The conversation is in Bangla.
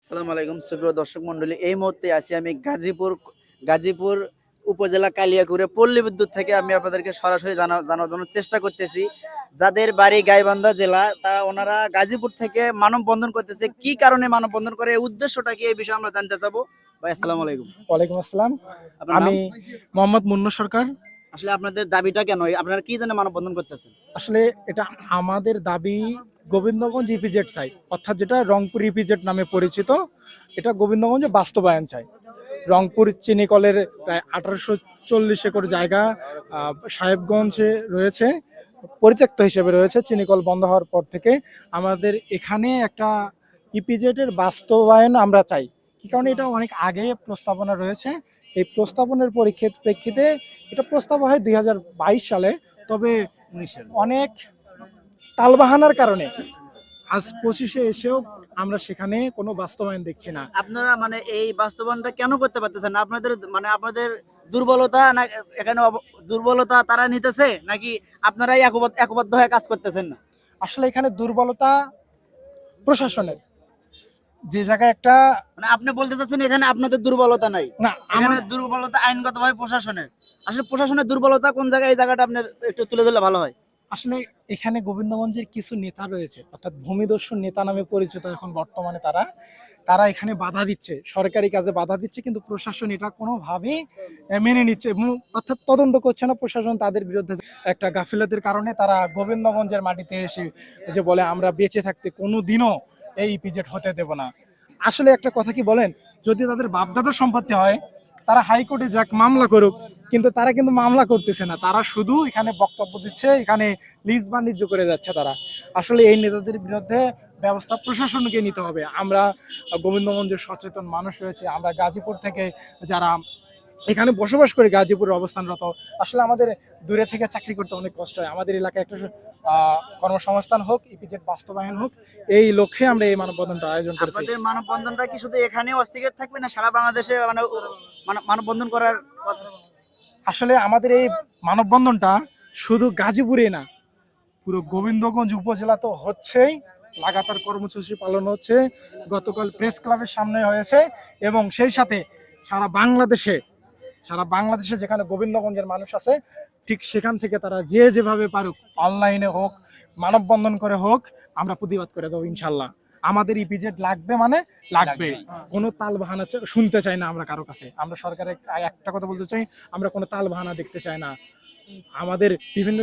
আসসালামু আলাইকুম সুপ্রিয় দর্শক মন্ডলী, এই মুহূর্তে আছি আমি গাজীপুর উপজেলা কালিয়াকুড়ে পল্লী বিদ্যুৎ থেকে। আমি আপনাদেরকে সরাসরি জানার জন্য চেষ্টা করতেছি যাদের বাড়ি গাইবান্ধা জেলা, তারা ওনারা গাজীপুর থেকে মানববন্ধন করতেছে। কি কারণে মানববন্ধন করে, এই উদ্দেশ্যটা কি, এই বিষয়ে আমরা জানতে চাবো। ভাই আসসালামু আলাইকুম। ওয়ালাইকুম আসসালাম। আপনার নাম? আমি মোহাম্মদ মুন্না সরকার। আসলে আপনাদের দাবিটা কেন, আপনারা কি জন্য মানববন্ধন করতেছেন? আসলে এটা আমাদের দাবি, গোবিন্দগঞ্জ ইপিজেড চাই, অর্থাৎ যেটা রংপুর ইপিজেড নামে পরিচিত, এটা গোবিন্দগঞ্জে বাস্তবায়ন চাই। রংপুর চিনিকলের প্রায় 1840 একর জায়গা সাহেবগঞ্জে রয়েছে, পরিত্যক্ত হিসেবে রয়েছে চিনিকল বন্ধ হওয়ার পর থেকে। আমাদের এখানে একটা ইপিজেডের বাস্তবায়ন আমরা চাই। কি কারণে এটা অনেক আগে প্রস্তাবনা রয়েছে। এই প্রস্তাবনের প্রেক্ষিতে এটা প্রস্তাব হয় 2022 সালে, তবে অনেক তালবাহানার কারণে আজ 25-এ এসেও আমরা সেখানে কোনো বাস্তবায়ন দেখছি না। আপনারা মানে এই বাস্তবায়নটা কেন করতে পারতেছেন না? আপনাদের দুর্বলতা, না এখানে দুর্বলতা তারা নিতেছে, নাকি আপনারাই একবদ্ধ হয়ে কাজ করতেছেন না? আসলে এখানে দুর্বলতা প্রশাসনের, যে জায়গায় একটা মানে আপনি বলতে চাচ্ছেন এখানে আপনাদের দুর্বলতা নাই? না, এখানে দুর্বলতা আইনগতভাবে প্রশাসনের। আসলে প্রশাসনের দুর্বলতা কোন জায়গায়, এই জায়গাটা আপনি একটু তুলে ধরলে ভালো হয়। আসলে এখানে গোবিন্দগঞ্জের কিছু নেতা রয়েছে, অর্থাৎ ভূমিদস্যু নেতা নামে পরিচিত এখন বর্তমানে, তারা এখানে বাধা দিচ্ছে, সরকারি কাজে বাধা দিচ্ছে, কিন্তু প্রশাসন এটা কোনোভাবেই মেনে নিচ্ছে, অর্থাৎ তদন্ত করছে না প্রশাসন। তাদের বিরুদ্ধে একটা গাফিলতির কারণে তারা গোবিন্দগঞ্জের মাটিতে এসে যে বলে আমরা বেঁচে থাকতে কোনো দিনও এই ইপিজেড হতে দেব না। আসলে একটা কথা কি বলেন, যদি তাদের বাপদাদার সম্পত্তি হয়, তারা হাইকোর্টে যাক, মামলা করুক, কিন্তু তারা কিন্তু মামলা করতেছে না, তারা শুধু এখানে বক্তব্য দিচ্ছে, এখানে লিজ বাণিজ্য করে যাচ্ছে তারা। আসলে এই নেতাদের বিরুদ্ধে ব্যবস্থা প্রশাসনকে নিতে হবে। আমরা গোবিন্দগঞ্জের সচেতন মানুষ রয়েছে, আমরা গাজীপুর থেকে যারা এখানে বসবাস করে গাজীপুরে অবস্থানরত, আসলে আমাদের দূরে থেকে চাকরি করতে অনেক কষ্ট হয়। আমাদের এলাকায় একটা কর্মসংস্থান হোক, ইপিজেড বাস্তবায়ন হোক, এই লক্ষ্যে আমরা এই মানববন্ধনটা আয়োজন করেছি। আপনাদের মানববন্ধনটা কি শুধু এখানে অস্থির থাকবে, না সারা বাংলাদেশে মানে মানববন্ধন করার? আসলে আমাদের এই মানববন্ধনটা শুধু গাজীপুরে না, পুরো গোবিন্দগঞ্জ উপজেলা তো হচ্ছেই, লাগাতার কর্মসূচি পালন হচ্ছে। গতকাল প্রেস ক্লাবের সামনে হয়েছে, এবং সেই সাথে সারা বাংলাদেশে যেখানে গোবিন্দগঞ্জের মানুষ আছে, ঠিক সেখান থেকে তারা যেভাবে পারুক, অনলাইনে হোক, মানববন্ধন করে হোক, আমরা প্রতিবাদ করে দেবো ইনশাল্লাহ। আমাদের ইপিজেড লাগবে মানে লাগবে, কোনো তাল বাহানা শুনতে চাই না আমরা কারো কাছে। আমরা সরকারের একটা কথা বলতে চাই, আমরা কোনো তাল বাহানা দেখতে চাই না। আমাদের বিভিন্ন